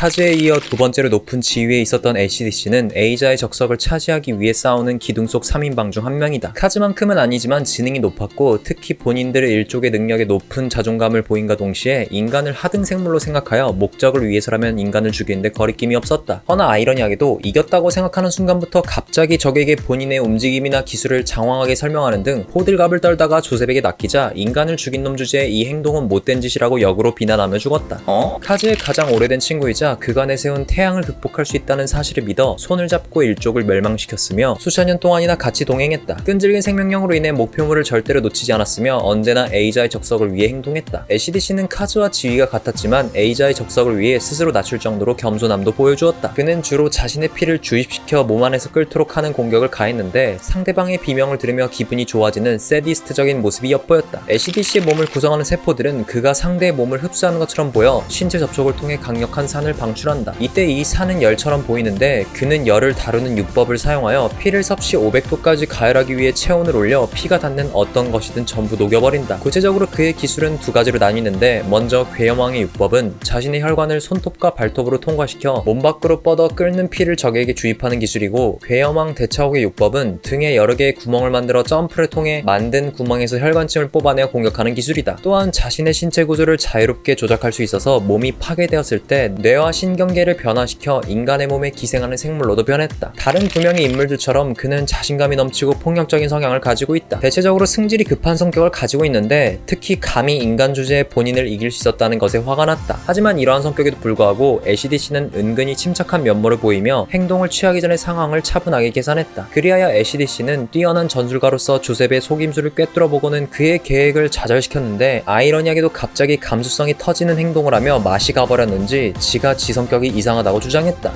카즈에 이어 두 번째로 높은 지위에 있었던 ACDC는 에이자의 적석을 차지하기 위해 싸우는 기둥 속 3인방 중 한 명이다. 카즈만큼은 아니지만 지능이 높았고 특히 본인들의 일족의 능력에 높은 자존감을 보인과 동시에 인간을 하등 생물로 생각하여 목적을 위해서라면 인간을 죽이는데 거리낌이 없었다. 허나 아이러니하게도 이겼다고 생각하는 순간부터 갑자기 적에게 본인의 움직임이나 기술을 장황하게 설명하는 등 호들갑을 떨다가 조셉에게 낚이자 인간을 죽인 놈 주제에 이 행동은 못된 짓이라고 역으로 비난하며 죽었다. 카즈의 가장 오래된 친구이자 그가 내세운 태양을 극복할 수 있다는 사실을 믿어 손을 잡고 일족을 멸망시켰으며 수천 년 동안이나 같이 동행했다. 끈질긴 생명력으로 인해 목표물을 절대로 놓치지 않았으며 언제나 에이자의 적석을 위해 행동했다. ACDC는 카즈와 지위가 같았지만 에이자의 적석을 위해 스스로 낮출 정도로 겸손함도 보여주었다. 그는 주로 자신의 피를 주입시켜 몸 안에서 끓도록 하는 공격을 가했는데 상대방의 비명을 들으며 기분이 좋아지는 세디스트적인 모습이 엿보였다. ACDC의 몸을 구성하는 세포들은 그가 상대의 몸을 흡수하는 것처럼 보여 신체 접촉을 통해 강력한 산을 방출한다. 이때 이 산은 열처럼 보이는데 그는 열을 다루는 유법을 사용하여 피를 섭씨 500도까지 가열하기 위해 체온을 올려 피가 닿는 어떤 것이든 전부 녹여버린다. 구체적으로 그의 기술은 두 가지로 나뉘는데 먼저 괴염왕의 유법은 자신의 혈관을 손톱과 발톱으로 통과시켜 몸 밖으로 뻗어 끓는 피를 적에게 주입하는 기술이고 괴염왕 대차옥의 유법은 등에 여러 개의 구멍을 만들어 점프를 통해 만든 구멍에서 혈관침을 뽑아내어 공격하는 기술이다. 또한 자신의 신체 구조를 자유롭게 조작할 수 있어서 몸이 파괴되었을 때 뇌와 신경계를 변화시켜 인간의 몸에 기생하는 생물로도 변했다. 다른 두 명의 인물들처럼 그는 자신감이 넘치고 폭력적인 성향을 가지고 있다. 대체적으로 승질이 급한 성격을 가지고 있는데 특히 감히 인간 주제에 본인을 이길 수 있었다는 것에 화가 났다. 하지만 이러한 성격에도 불구하고 ACDC는 은근히 침착한 면모를 보이며 행동을 취하기 전에 상황을 차분하게 계산했다. 그리하여 ACDC는 뛰어난 전술가로서 조셉의 속임수를 꿰뚫어보고는 그의 계획을 좌절시켰는데 아이러니하게도 갑자기 감수성이 터지는 행동을 하며 맛이 가버렸는지 지가 지 성격이 이상하다고 주장했다.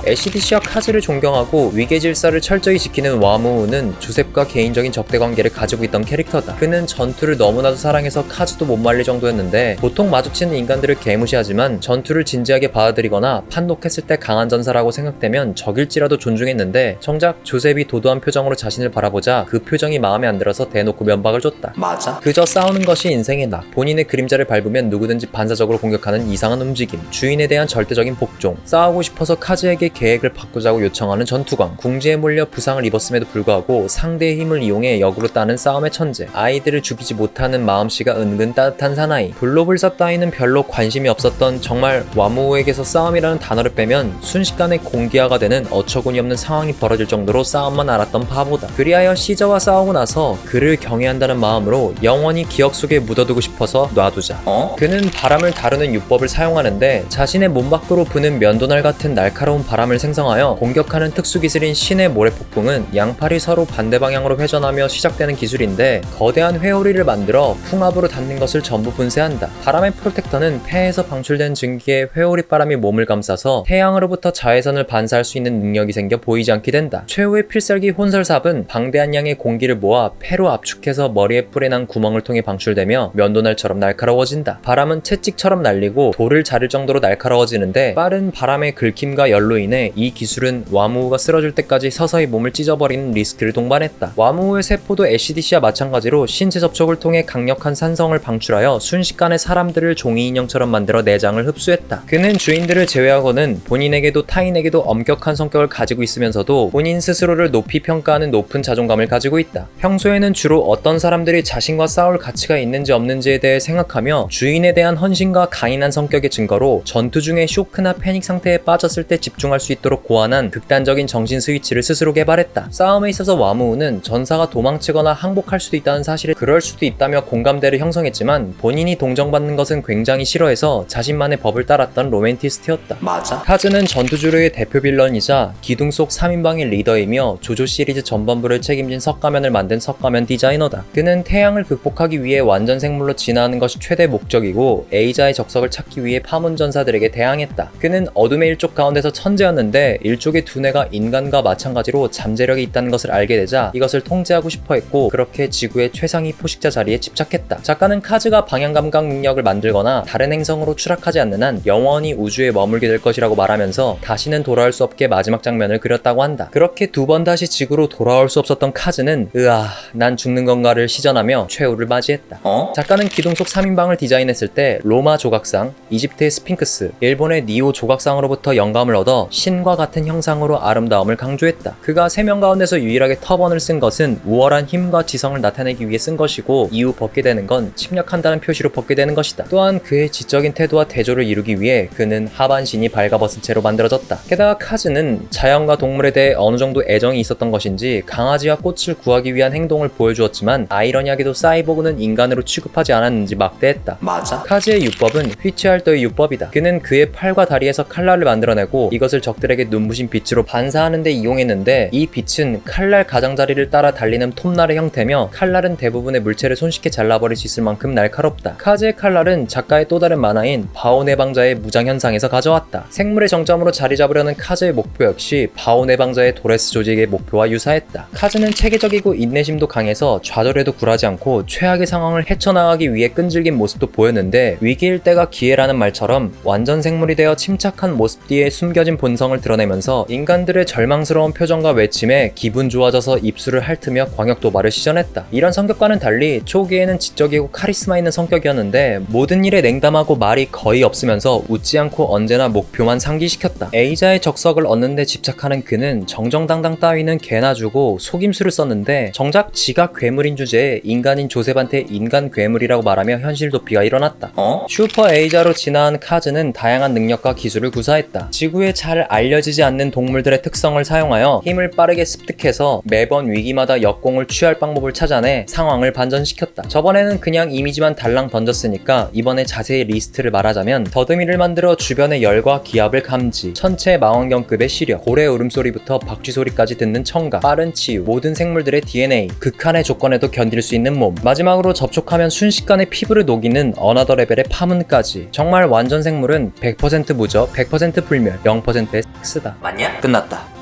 ACDC와 카즈를 존경하고 위계질서를 철저히 지키는 와무우는 조셉과 개인적인 적대관계를 가지고 있던 캐릭터다. 그는 전투를 너무나도 사랑해서 카즈도 못 말릴 정도였는데 보통 마주치는 인간들을 개무시하지만 전투를 진지하게 받아들이거나 판독했을 때 강한 전사라고 생각되면 적일지라도 존중했는데 정작 조셉이 도도한 표정으로 자신을 바라보자 그 표정이 마음에 안 들어서 대놓고 면박을 줬다. 맞아? 그저 싸우는 것이 인생의 낙. 본인의 그림자를 밟으면 누구든지 반사적으로 공격하는 이상한 움직임. 주인에 대한 절대적인 복종. 싸우고 싶어서 카즈에게 계획을 바꾸자고 요청하는 전투광. 궁지에 몰려 부상을 입었음에도 불구하고 상대의 힘을 이용해 역으로 따는 싸움의 천재. 아이들을 죽이지 못하는 마음씨가 은근 따뜻한 사나이. 블로불사 따위는 별로 관심이 없었던 정말 와무우에게서 싸움이라는 단어를 빼면 순식간에 공기화가 되는 어처구니 없는 상황이 벌어질 정도로 싸움만 알았던 바보다. 그리하여 시저와 싸우고 나서 그를 경외한다는 마음으로 영원히 기억 속에 묻어두고 싶어서 놔두자. 그는 바람을 다루는 유법을 사용하는데 자신의 몸 밖으로 부는 면도날 같은 날카로운 바람을 생성하여 공격하는 특수기술인 신의 모래폭풍은 양팔이 서로 반대 방향으로 회전하며 시작되는 기술인데 거대한 회오리를 만들어 풍압으로 닿는 것을 전부 분쇄한다. 바람의 프로텍터는 폐에서 방출된 증기에 회오리바람이 몸을 감싸서 태양으로부터 자외선을 반사할 수 있는 능력이 생겨 보이지 않게 된다. 최후의 필살기 혼설삽은 방대한 양의 공기를 모아 폐로 압축해서 머리에 뿔에 난 구멍을 통해 방출되며 면도날처럼 날카로워진다. 바람은 채찍처럼 날리고 돌을 자를 정도로 날카로워지는데 빠른 바람의 긁힘과 열로 인해 이 기술은 와무우가 쓰러질 때까지 서서히 몸을 찢어버리는 리스크를 동반했다. 와무우의 세포도 ACDC와 마찬가지로 신체 접촉을 통해 강력한 산성을 방출하여 순식간에 사람들을 종이 인형처럼 만들어 내장을 흡수했다. 그는 주인들을 제외하고는 본인에게도 타인에게도 엄격한 성격을 가지고 있으면서도 본인 스스로를 높이 평가하는 높은 자존감을 가지고 있다. 평소에는 주로 어떤 사람들이 자신과 싸울 가치가 있는지 없는지에 대해 생각하며 주인에 대한 헌신과 강인한 성격의 증거로 전투 중에 쇼크나 패닉 상태에 빠졌을 때 집중할 수 있도록 고안한 극단적인 정신 스위치를 스스로 개발했다. 싸움에 있어서 와무우는 전사가 도망치거나 항복할 수도 있다는 사실에 그럴 수도 있다며 공감대를 형성했지만 본인이 동정받는 것은 굉장히 싫어해서 자신만의 법을 따랐던 로맨티스트였다. 맞아? 카즈는 전투주류의 대표 빌런이자 기둥 속 3인방의 리더이며 조조 시리즈 전반부를 책임진 석가면을 만든 석가면 디자이너다. 그는 태양을 극복하기 위해 완전 생물로 진화하는 것이 최대 목적이고 에이자의 적석을 찾기 위해 파문 전사들에게 대항했다. 그는 어둠의 일족 가운데서 천재였는데 일족의 두뇌가 인간과 마찬가지로 잠재력이 있다는 것을 알게 되자 이것을 통제하고 싶어 했고 그렇게 지구의 최상위 포식자 자리에 집착했다. 작가는 카즈가 방향감각 능력을 만들거나 다른 행성으로 추락하지 않는 한 영원히 우주에 머물게 될 것이라고 말하면서 다시는 돌아올 수 없게 마지막 장면을 그렸다고 한다. 그렇게 두 번 다시 지구로 돌아올 수 없었던 카즈는 으아 난 죽는 건가를 시전하며 최후를 맞이했다. 작가는 기둥 속 3인방을 디자인했을 때 로마 조각상, 이집트의 스핑크스, 일본의 포켓몬의 니오 조각상으로부터 영감을 얻어 신과 같은 형상으로 아름다움을 강조했다. 그가 3명 가운데서 유일하게 터번을 쓴 것은 우월한 힘과 지성을 나타내기 위해 쓴 것이고, 이후 벗게 되는 건 침략한다는 표시로 벗게 되는 것이다. 또한 그의 지적인 태도와 대조를 이루기 위해 그는 하반신이 발가벗은 채로 만들어졌다. 게다가 카즈는 자연과 동물에 대해 어느 정도 애정이 있었던 것인지 강아지와 꽃을 구하기 위한 행동을 보여주었지만, 아이러니하게도 사이보그는 인간으로 취급하지 않았는지 막대했다. 맞아? 카즈의 유법은 휘츠알더의 유법이다. 그는 그의 팔과 다리에서 칼날을 만들어내고 이것을 적들에게 눈부신 빛으로 반사하는 데 이용했는데, 이 빛은 칼날 가장자리를 따라 달리는 톱날의 형태며, 칼날은 대부분의 물체를 손쉽게 잘라버릴 수 있을 만큼 날카롭다. 카즈의 칼날은 작가의 또 다른 만화인 바오네방자의 무장현상에서 가져왔다. 생물의 정점으로 자리 잡으려는 카즈의 목표 역시 바오네방자의 도레스 조직의 목표와 유사했다. 카즈는 체계적이고 인내심도 강해서 좌절에도 굴하지 않고 최악의 상황을 헤쳐나가기 위해 끈질긴 모습도 보였는데, 위기일 때가 기회라는 말처럼 완전 생물이 되어 침착한 모습 뒤에 숨겨진 본성을 드러내면서 인간들의 절망스러운 표정과 외침에 기분 좋아져서 입술을 핥으며 광역 도발을 시전했다. 이런 성격과는 달리 초기에는 지적이고 카리스마 있는 성격이었는데, 모든 일에 냉담하고 말이 거의 없으면서 웃지 않고 언제나 목표만 상기시켰다. 에이자의 적석을 얻는 데 집착하는 그는 정정당당 따위는 개나 주고 속임수를 썼는데, 정작 지가 괴물인 주제에 인간인 조셉한테 인간 괴물이라고 말하며 현실 도피가 일어났다. 슈퍼 에이자로 진화한 카즈는 다양한 능력과 기술을 구사했다. 지구에 잘 알려지지 않는 동물들의 특성을 사용하여 힘을 빠르게 습득해서 매번 위기마다 역공을 취할 방법을 찾아내 상황을 반전시켰다. 저번에는 그냥 이미지만 달랑 던졌으니까 이번에 자세히 리스트를 말하자면, 더듬이를 만들어 주변의 열과 기압을 감지, 천체 망원경급의 시력, 고래 울음소리부터 박쥐 소리까지 듣는 청각, 빠른 치유, 모든 생물들의 DNA, 극한의 조건에도 견딜 수 있는 몸, 마지막으로 접촉하면 순식간에 피부를 녹이는 어나더 레벨의 파문까지. 정말 완전 생물은 100% 무저, 100% 불멸, 0%의 섹스다. 맞냐? 끝났다.